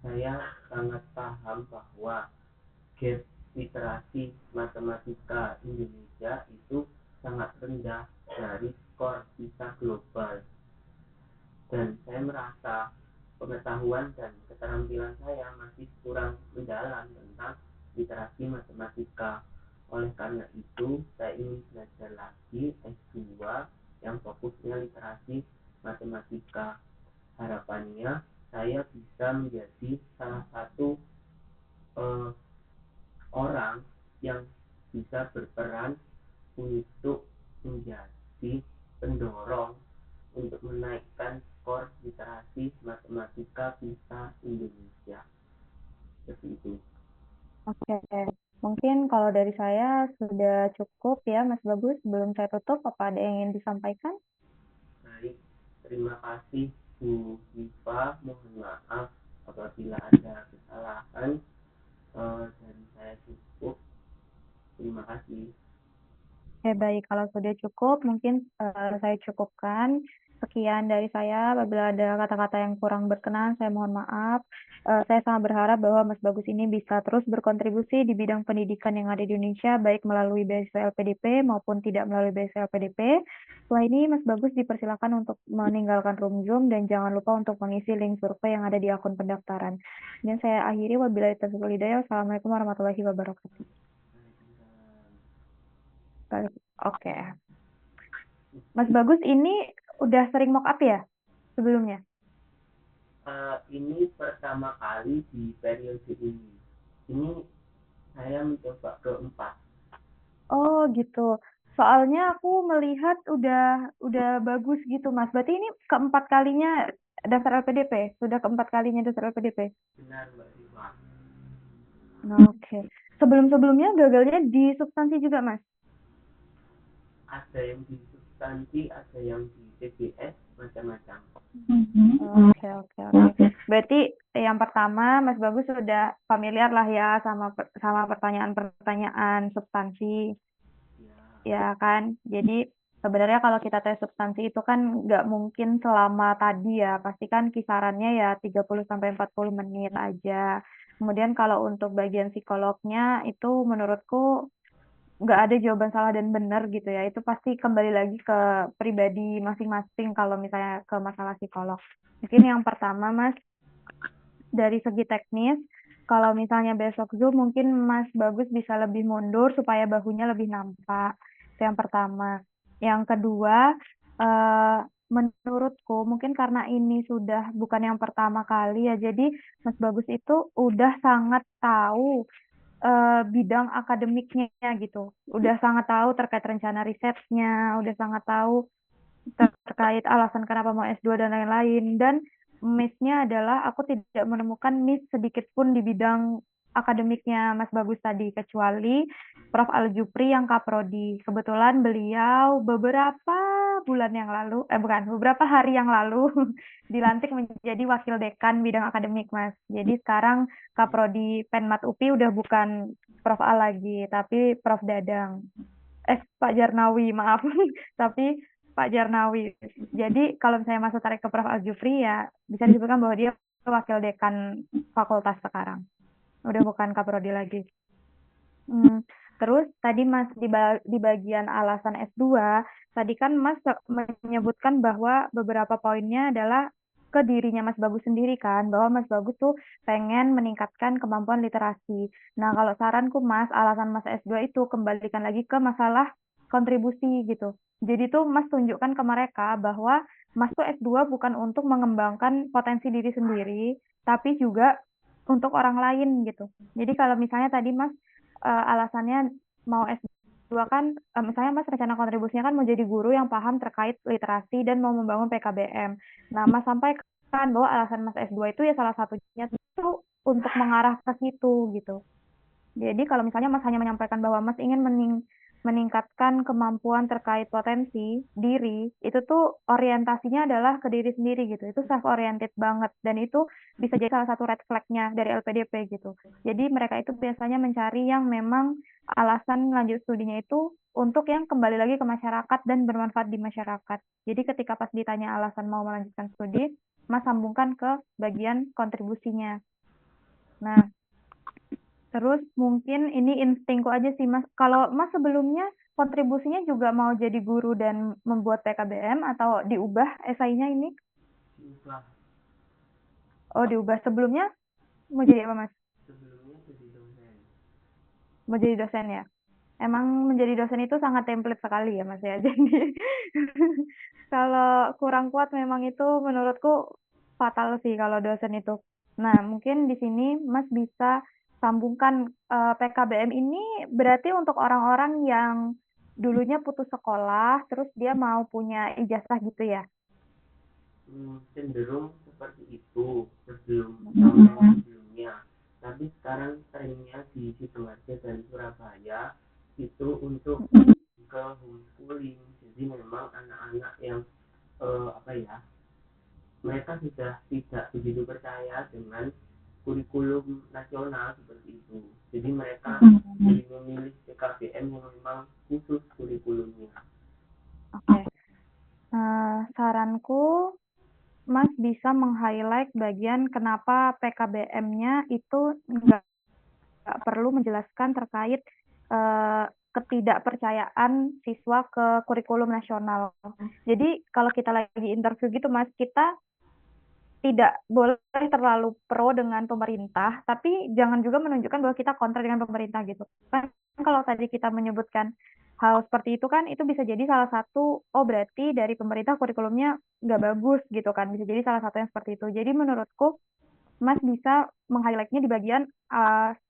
Saya sangat paham bahwa gap literasi matematika Indonesia itu sangat rendah dari skor PISA global, dan saya merasa pengetahuan dan keterampilan saya masih kurang mendalam tentang literasi matematika. Oleh karena itu, saya ingin belajar lagi S2 yang fokusnya literasi matematika. Harapannya, saya bisa menjadi salah satu eh, orang yang bisa berperan untuk menjadi pendorong untuk menaikkan skor literasi matematika PISA Indonesia. Seperti itu. Oke, mungkin kalau dari saya sudah cukup ya Mas Bagus. Sebelum saya tutup, apa ada yang ingin disampaikan? Baik, terima kasih Bu Viva. Mohon maaf apabila ada kesalahan. Dari saya cukup. Terima kasih. Oke, baik. Kalau sudah cukup, mungkin saya cukupkan. Sekian dari saya. Apabila ada kata-kata yang kurang berkenan, saya mohon maaf. Saya sangat berharap bahwa Mas Bagus ini bisa terus berkontribusi di bidang pendidikan yang ada di Indonesia, baik melalui beasiswa LPDP maupun tidak melalui beasiswa LPDP. Setelah ini, Mas Bagus dipersilakan untuk meninggalkan room Zoom dan jangan lupa untuk mengisi link survei yang ada di akun pendaftaran. Dan saya akhiri, wabillahi taufiq wal hidayah. Wassalamualaikum warahmatullahi wabarakatuh. Oke. Mas Bagus ini udah sering mock up ya sebelumnya? Ini pertama kali di periode ini. Ini saya mencoba keempat. Oh gitu. Soalnya aku melihat udah bagus gitu Mas. Berarti ini keempat kalinya daftar LPDP? Sudah keempat kalinya daftar LPDP? Benar Mbak Riva. Oke. Sebelum-sebelumnya gagalnya di substansi juga Mas? Ada yang di substansi, ada yang di TBS, macam-macam. Oke, oke, oke. Berarti yang pertama Mas Bagus sudah familiar lah ya sama pertanyaan-pertanyaan substansi. Ya, Ya kan? Jadi sebenarnya kalau kita tes substansi itu kan nggak mungkin selama tadi ya, pasti kan kisarannya ya 30 sampai 40 menit aja. Kemudian kalau untuk bagian psikolognya itu menurutku nggak ada jawaban salah dan benar gitu ya. Itu pasti kembali lagi ke pribadi masing-masing kalau misalnya ke masalah psikolog. Mungkin yang pertama Mas, dari segi teknis Kalau misalnya besok Zoom, mungkin Mas Bagus bisa lebih mundur supaya bahunya lebih nampak. Itu yang pertama. Yang kedua, eh, menurutku mungkin karena ini sudah bukan yang pertama kali ya, jadi Mas Bagus itu udah sangat tahu bidang akademiknya gitu. Udah sangat tahu terkait rencana risetnya, udah sangat tahu terkait alasan kenapa mau S2 dan lain-lain. Dan miss-nya adalah aku tidak menemukan miss sedikit pun di bidang akademiknya Mas Bagus tadi, kecuali Prof. Aljupri yang Kaprodi. Kebetulan beliau beberapa bulan yang lalu, bukan, beberapa hari yang lalu dilantik menjadi wakil dekan bidang akademik, Mas. Jadi sekarang Kaprodi Penmat UPI udah bukan Prof. A lagi, tapi Prof. Dadang. Pak Jarnawi, maaf. Tapi Pak Jarnawi. Jadi kalau misalnya masuk tarik ke Prof. Aljufri ya bisa disebutkan bahwa dia wakil dekan fakultas sekarang. Udah bukan kaprodi lagi. Terus tadi Mas di bagian alasan S2, tadi kan Mas menyebutkan bahwa beberapa poinnya adalah ke dirinya Mas Bagus sendiri kan, bahwa Mas Bagus tuh pengen meningkatkan kemampuan literasi. Nah, kalau saranku Mas, alasan Mas S2 itu kembalikan lagi ke masalah kontribusi gitu. Jadi tuh Mas tunjukkan ke mereka bahwa Mas tuh S2 bukan untuk mengembangkan potensi diri sendiri, tapi juga untuk orang lain gitu. Jadi kalau misalnya tadi Mas alasannya mau S2 kan, misalnya Mas rencana kontribusinya kan mau jadi guru yang paham terkait literasi dan mau membangun PKBM. Nah, Mas sampaikan bahwa alasan Mas S2 itu ya salah satunya itu untuk mengarah ke situ gitu. Jadi kalau misalnya Mas hanya menyampaikan bahwa Mas ingin meningkatkan kemampuan terkait potensi diri, itu tuh orientasinya adalah ke diri sendiri gitu. Itu self-oriented banget dan itu bisa jadi salah satu red flag-nya dari LPDP gitu. Jadi mereka itu biasanya mencari yang memang alasan lanjut studinya itu untuk yang kembali lagi ke masyarakat dan bermanfaat di masyarakat. Jadi ketika pas ditanya alasan mau melanjutkan studi, Mas sambungkan ke bagian kontribusinya. Nah, terus mungkin ini instingku aja sih Mas. Kalau Mas sebelumnya kontribusinya juga mau jadi guru dan membuat PKBM atau diubah esainya ini? Diubah. Oh, diubah. Sebelumnya mau jadi apa Mas? Sebelumnya jadi dosen. Mau jadi dosen ya? Emang menjadi dosen itu sangat template sekali ya Mas ya. Jadi kalau kurang kuat memang itu menurutku fatal sih kalau dosen itu. Nah, mungkin di sini Mas bisa sambungkan PKBM ini berarti untuk orang-orang yang dulunya putus sekolah, terus dia mau punya ijazah gitu ya. Cenderung seperti itu sebelum tahun sebelumnya. Tapi sekarang trennya di Sidoarjo dan Surabaya itu untuk ke homeschooling. Jadi memang anak-anak yang apa ya, mereka sudah tidak begitu percaya dengan kurikulum nasional seperti itu. Jadi mereka lebih memilih PKBM yang memang khusus kurikulumnya. Oke. Saranku Mas bisa meng-highlight bagian kenapa PKBM-nya itu nggak perlu menjelaskan terkait ketidakpercayaan siswa ke kurikulum nasional. Jadi kalau kita lagi interview gitu Mas, kita tidak boleh terlalu pro dengan pemerintah, tapi jangan juga menunjukkan bahwa kita kontra dengan pemerintah gitu. Kan kalau tadi kita menyebutkan hal seperti itu kan, itu bisa jadi salah satu, oh berarti dari pemerintah kurikulumnya nggak bagus gitu kan, bisa jadi salah satu yang seperti itu. Jadi menurutku, Mas bisa meng-highlight-nya di bagian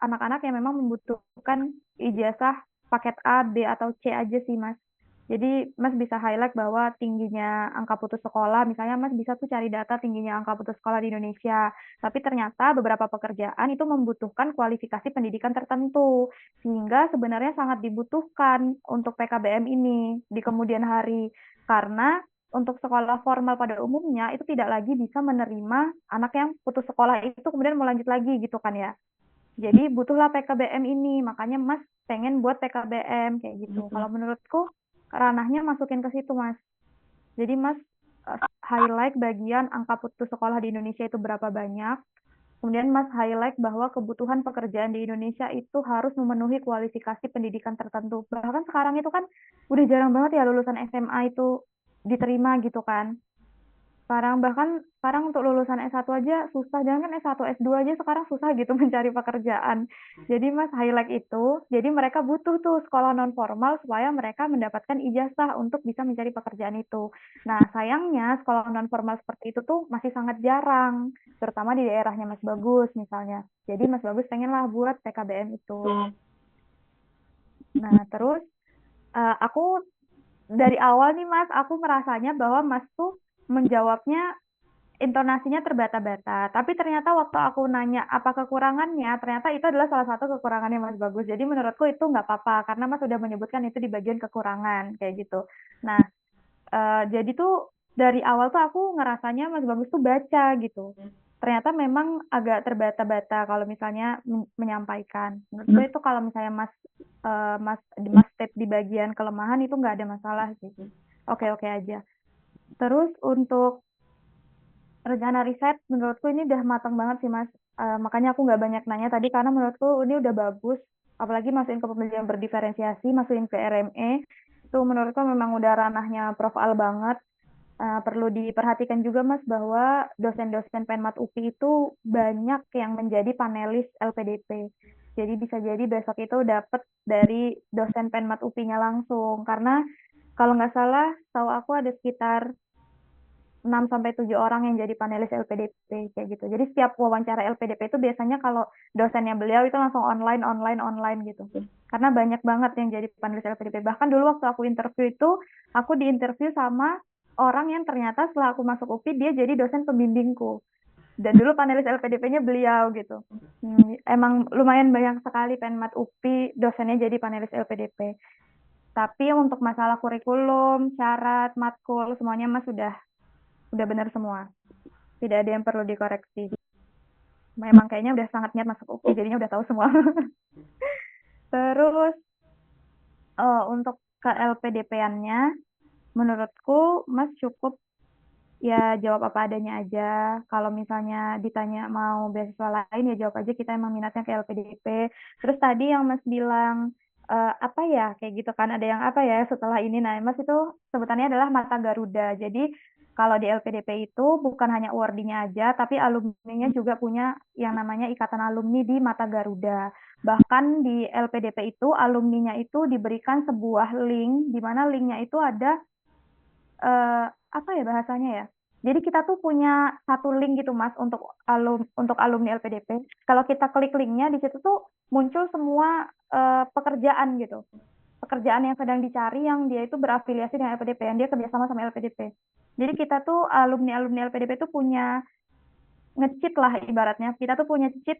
anak-anak yang memang membutuhkan ijazah paket A, B, atau C aja sih, Mas. Jadi, Mas bisa highlight bahwa tingginya angka putus sekolah, misalnya Mas bisa tuh cari data tingginya angka putus sekolah di Indonesia. Tapi ternyata beberapa pekerjaan itu membutuhkan kualifikasi pendidikan tertentu, sehingga sebenarnya sangat dibutuhkan untuk PKBM ini di kemudian hari. Karena untuk sekolah formal pada umumnya itu tidak lagi bisa menerima anak yang putus sekolah itu kemudian mau lanjut lagi gitu kan ya. Jadi butuhlah PKBM ini, makanya Mas pengen buat PKBM kayak gitu. Kalau menurutku ranahnya masukin ke situ Mas. Jadi Mas highlight bagian angka putus sekolah di Indonesia itu berapa banyak. Kemudian Mas highlight bahwa kebutuhan pekerjaan di Indonesia itu harus memenuhi kualifikasi pendidikan tertentu. Bahkan sekarang itu kan udah jarang banget ya lulusan SMA itu diterima gitu kan. Sekarang untuk lulusan S1 aja susah, jangan kan S1, S2 aja sekarang susah gitu mencari pekerjaan. Jadi Mas highlight itu, jadi mereka butuh tuh sekolah non formal supaya mereka mendapatkan ijazah untuk bisa mencari pekerjaan itu. Nah, sayangnya sekolah non formal seperti itu tuh masih sangat jarang, terutama di daerahnya Mas Bagus misalnya. Jadi Mas Bagus pengenlah buat PKBM itu. Nah, terus aku dari awal nih Mas, aku merasanya bahwa Mas tuh menjawabnya intonasinya terbata-bata. Tapi ternyata waktu aku nanya apa kekurangannya, ternyata itu adalah salah satu kekurangannya Mas Bagus. Jadi menurutku itu nggak apa-apa, karena Mas sudah menyebutkan itu di bagian kekurangan, kayak gitu. Nah, jadi tuh dari awal tuh aku ngerasanya Mas Bagus tuh baca gitu. Ternyata memang agak terbata-bata kalau misalnya menyampaikan. Menurutku itu kalau misalnya Mas step di bagian kelemahan itu nggak ada masalah sih. Oke-oke aja. Terus untuk rencana riset menurutku ini udah matang banget sih Mas. Makanya aku nggak banyak nanya tadi karena menurutku ini udah bagus. Apalagi masukin ke pemilihan berdiferensiasi, masukin ke RME. Itu menurutku memang udah ranahnya Prof. Al banget. Perlu diperhatikan juga Mas bahwa dosen-dosen Penmat UPI itu banyak yang menjadi panelis LPDP. Jadi bisa jadi besok itu dapat dari dosen Penmat UPI-nya langsung. Karena kalau nggak salah, tahu aku ada sekitar 6 sampai 7 orang yang jadi panelis LPDP kayak gitu. Jadi setiap wawancara LPDP itu biasanya kalau dosennya beliau itu langsung online gitu. Karena banyak banget yang jadi panelis LPDP. Bahkan dulu waktu aku interview itu, aku diinterview sama orang yang ternyata setelah aku masuk UPI dia jadi dosen pembimbingku. Dan dulu panelis LPDP-nya beliau gitu. Emang lumayan banyak sekali Penmat UPI dosennya jadi panelis LPDP. Tapi untuk masalah kurikulum, syarat, matkul semuanya Mas udah benar semua. Tidak ada yang perlu dikoreksi. Memang kayaknya udah sangat niat masuk UPI, jadinya udah tahu semua. Terus untuk ke LPDP-annya, menurutku Mas cukup ya jawab apa adanya aja. Kalau misalnya ditanya mau beasiswa lain ya jawab aja kita emang minatnya ke LPDP. Terus tadi yang Mas bilang apa ya kayak gitu kan ada yang apa ya setelah ini. Nah, Mas itu sebutannya adalah mata Garuda. Jadi kalau di LPDP itu bukan hanya awardingnya aja, tapi alumninya juga punya yang namanya ikatan alumni di mata Garuda. Bahkan di LPDP itu alumninya itu diberikan sebuah link, di mana linknya itu ada apa ya bahasanya ya? Jadi kita tuh punya satu link gitu Mas untuk alumni LPDP. Kalau kita klik linknya di situ tuh muncul semua pekerjaan gitu. Pekerjaan yang sedang dicari yang dia itu berafiliasi dengan LPDP, yang dia kerjasama sama LPDP. Jadi kita tuh alumni LPDP tuh punya nge-cheat lah ibaratnya. Kita tuh punya cheat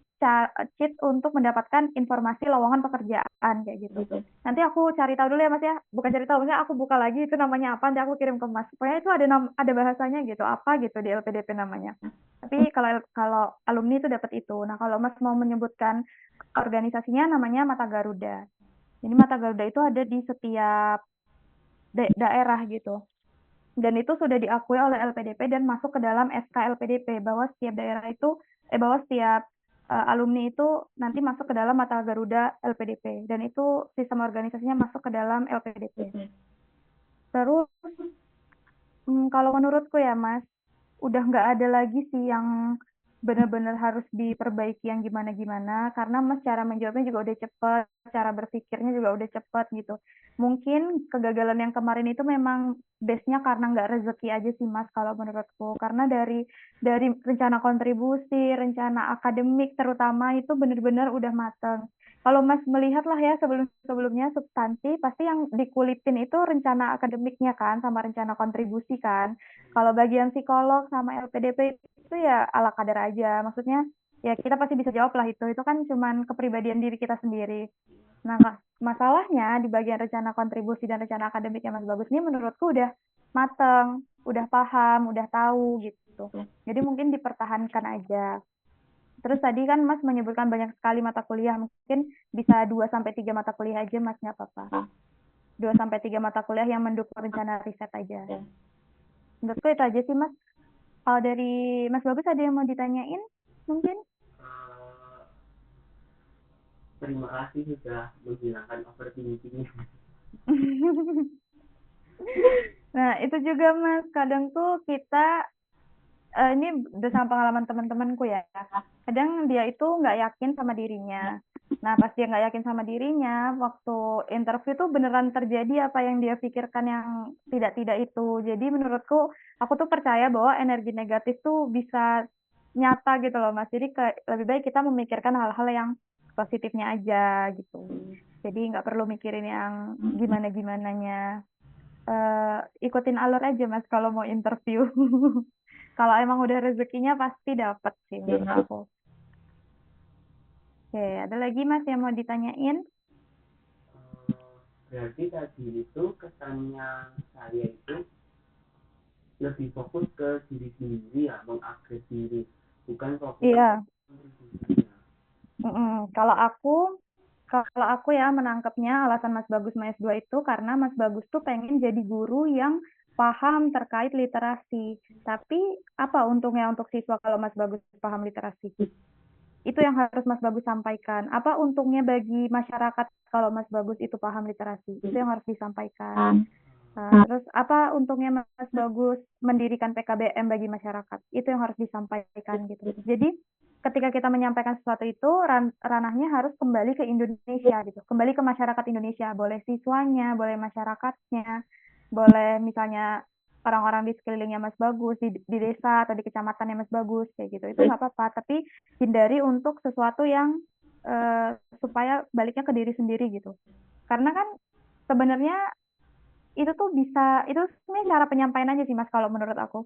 untuk mendapatkan informasi lowongan pekerjaan kayak gitu. Nanti aku cari tahu dulu ya Mas ya. Bukan cari tahu, maksudnya aku buka lagi itu namanya apa, nanti aku kirim ke Mas. Pokoknya itu ada bahasanya gitu, apa gitu di LPDP namanya. Tapi kalau kalau alumni itu dapat itu. Nah, kalau Mas mau menyebutkan organisasinya namanya Mata Garuda. Jadi Mata Garuda itu ada di setiap daerah gitu. Dan itu sudah diakui oleh LPDP dan masuk ke dalam SK LPDP bahwa setiap daerah itu bahwa setiap alumni itu nanti masuk ke dalam mata Garuda LPDP dan itu sistem organisasinya masuk ke dalam LPDP. Terus kalau menurutku ya Mas, udah nggak ada lagi sih yang benar-benar harus diperbaiki yang gimana-gimana karena Mas cara menjawabnya juga udah cepet, cara berpikirnya juga udah cepet gitu. Mungkin kegagalan yang kemarin itu memang base-nya karena nggak rezeki aja sih Mas kalau menurutku. Karena dari rencana kontribusi, rencana akademik terutama itu benar-benar udah mateng. Kalau Mas melihat lah ya sebelum-sebelumnya substansi pasti yang dikulitin itu rencana akademiknya kan sama rencana kontribusi kan. Kalau bagian psikolog sama LPDP itu ya ala kadar aja. Maksudnya ya kita pasti bisa jawab lah itu. Itu kan cuman kepribadian diri kita sendiri. Nah, masalahnya di bagian rencana kontribusi dan rencana akademiknya Mas Bagus ini menurutku udah mateng, udah paham, udah tahu gitu. Jadi mungkin dipertahankan aja. Terus tadi kan Mas menyebutkan banyak sekali mata kuliah, mungkin bisa 2 sampai 3 mata kuliah aja Mas nggak apa-apa. 2 sampai 3 mata kuliah yang mendukung rencana riset aja. Menurutku itu aja sih Mas. Kalau dari Mas Bagus ada yang mau ditanyain? Mungkin? Terima kasih sudah menghilangkan overthinking. Nah, itu juga Mas, kadang tuh kita ini berdasarkan pengalaman teman-temanku ya. Kadang dia itu nggak yakin sama dirinya. Nah, pas dia nggak yakin sama dirinya, waktu interview tuh beneran terjadi apa yang dia pikirkan yang tidak-tidak itu. Jadi menurutku, aku tuh percaya bahwa energi negatif tuh bisa nyata gitu loh, Mas. Jadi lebih baik kita memikirkan hal-hal yang positifnya aja gitu. Jadi nggak perlu mikirin yang gimana-gimananya. Ikutin alur aja, Mas, kalau mau interview. Kalau emang udah rezekinya pasti dapet sih menurut aku. Oke, ada lagi Mas yang mau ditanyain? Berarti tadi itu kesannya saya itu lebih fokus ke diri sendiri ya, mengupgrade diri, bukan fokus ke Iya. kontribusinya. Kalau aku ya menangkapnya alasan Mas Bagus mau S2 itu karena Mas Bagus tuh pengen jadi guru yang paham terkait literasi. Tapi apa untungnya untuk siswa kalau Mas Bagus paham literasi? Itu yang harus Mas Bagus sampaikan. Apa untungnya bagi masyarakat kalau Mas Bagus itu paham literasi? Itu yang harus disampaikan. Terus apa untungnya Mas Bagus mendirikan PKBM bagi masyarakat? Itu yang harus disampaikan gitu. Jadi ketika kita menyampaikan sesuatu itu ranahnya harus kembali ke Indonesia gitu. Kembali ke masyarakat Indonesia, boleh siswanya, boleh masyarakatnya, boleh misalnya orang-orang di sekelilingnya Mas Bagus, di desa atau di kecamatannya Mas Bagus kayak gitu. Itu nggak apa-apa, tapi hindari untuk sesuatu yang supaya baliknya ke diri sendiri gitu. Karena kan sebenarnya itu tuh bisa itu sebenarnya cara penyampaian aja sih Mas kalau menurut aku.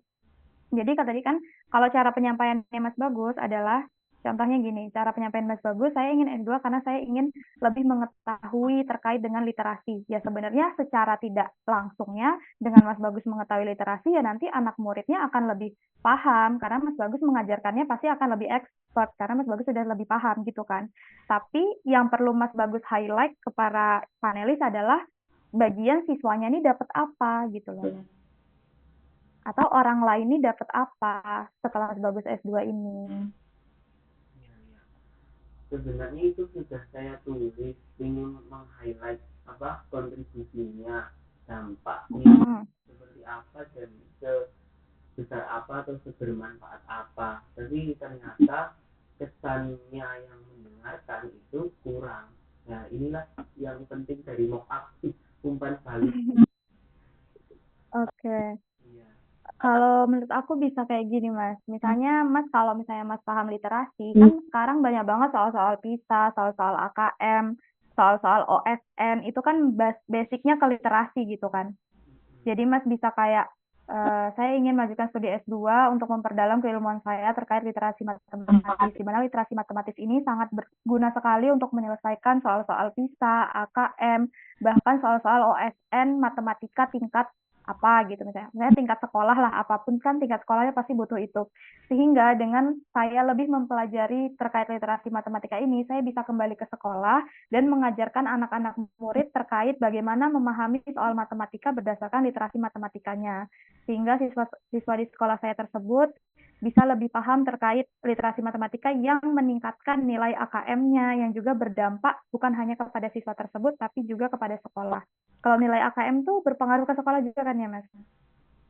Jadi kan tadi kan kalau cara penyampaiannya Mas Bagus adalah contohnya gini, cara penyampaian Mas Bagus, saya ingin S2 karena saya ingin lebih mengetahui terkait dengan literasi. Ya sebenarnya secara tidak langsungnya dengan Mas Bagus mengetahui literasi ya nanti anak muridnya akan lebih paham karena Mas Bagus mengajarkannya pasti akan lebih expert karena Mas Bagus sudah lebih paham gitu kan. Tapi yang perlu Mas Bagus highlight kepada panelis adalah bagian siswanya ini dapat apa gitu loh. Atau orang lain ini dapat apa setelah bagus S2 ini. Ya, ya. Sebenarnya itu sudah saya tulis, ingin meng-highlight apa kontribusinya, dampaknya Hmm. seperti apa dan sebesar apa atau sebermanfaat apa. Tapi ternyata kesannya yang mendengarkan itu kurang. Nah inilah yang penting dari mock up, umpan balik. Oke. Okay. Iya. Kalau menurut aku bisa kayak gini, Mas. Misalnya, Mas, kalau misalnya Mas paham literasi, kan sekarang banyak banget soal-soal PISA, soal-soal AKM, soal-soal OSN, itu kan basicnya ke literasi gitu kan. Jadi Mas bisa kayak, saya ingin melanjutkan studi S2 untuk memperdalam keilmuan saya terkait literasi matematis, di mana literasi matematis ini sangat berguna sekali untuk menyelesaikan soal-soal PISA, AKM, bahkan soal-soal OSN, matematika tingkat apa gitu misalnya tingkat sekolah lah, apapun kan tingkat sekolahnya pasti butuh itu. Sehingga dengan saya lebih mempelajari terkait literasi matematika ini, saya bisa kembali ke sekolah dan mengajarkan anak-anak murid terkait bagaimana memahami soal matematika berdasarkan literasi matematikanya. Sehingga siswa-siswa di sekolah saya tersebut bisa lebih paham terkait literasi matematika yang meningkatkan nilai AKM-nya yang juga berdampak bukan hanya kepada siswa tersebut tapi juga kepada sekolah. Kalau nilai AKM tuh berpengaruh ke sekolah juga kan ya, Mas?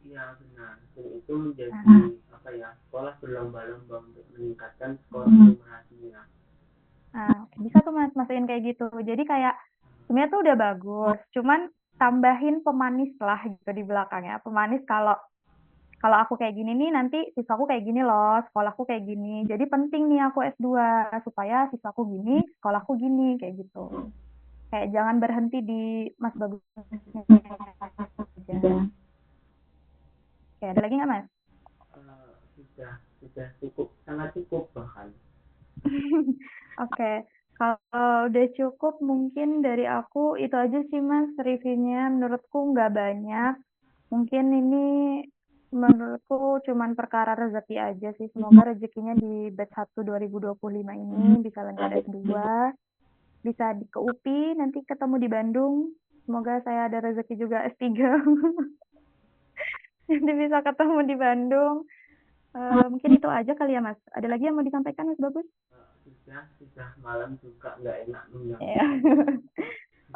Iya benar. Dan itu menjadi Nah, apa ya? Sekolah berlomba-lomba untuk meningkatkan skor numerasinya. nah, bisa tuh Mas masukin kayak gitu. Jadi kayak sebenarnya tuh udah bagus, cuman tambahin pemanis lah gitu di belakangnya. Pemanis kalau kalau aku kayak gini nih nanti siswaku kayak gini loh, sekolahku kayak gini. Jadi penting nih aku S2 supaya siswaku gini, sekolahku gini kayak gitu. Kayak jangan berhenti di Mas Bagusnya aja. Oke, ada lagi nggak Mas? Sudah cukup, sangat cukup bahkan. Oke, kalau udah cukup mungkin dari aku itu aja sih Mas reviewnya. Menurutku nggak banyak. Mungkin ini menurutku cuman perkara rezeki aja sih. Semoga rezekinya di batch 1 2025 ini bisa lanjut S2, bisa ke UPI, nanti ketemu di Bandung. Semoga saya ada rezeki juga S3. Nanti bisa ketemu di Bandung. Mungkin itu aja kali ya Mas. Ada lagi yang mau disampaikan Mas Bagus? Sudah malam juga nggak enak nunggu. Ya.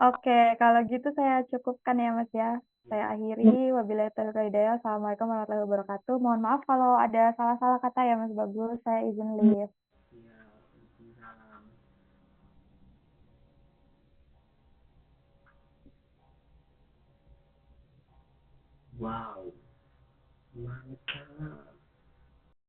Oke, kalau gitu saya cukupkan ya Mas ya. Saya Ya, akhiri, wabillahi taufiq wal hidayah. Assalamualaikum warahmatullahi wabarakatuh. Mohon maaf kalau ada salah-salah kata ya Mas Bagus, saya izin leave. ya, Waalaikumsalam. Wow, semangat.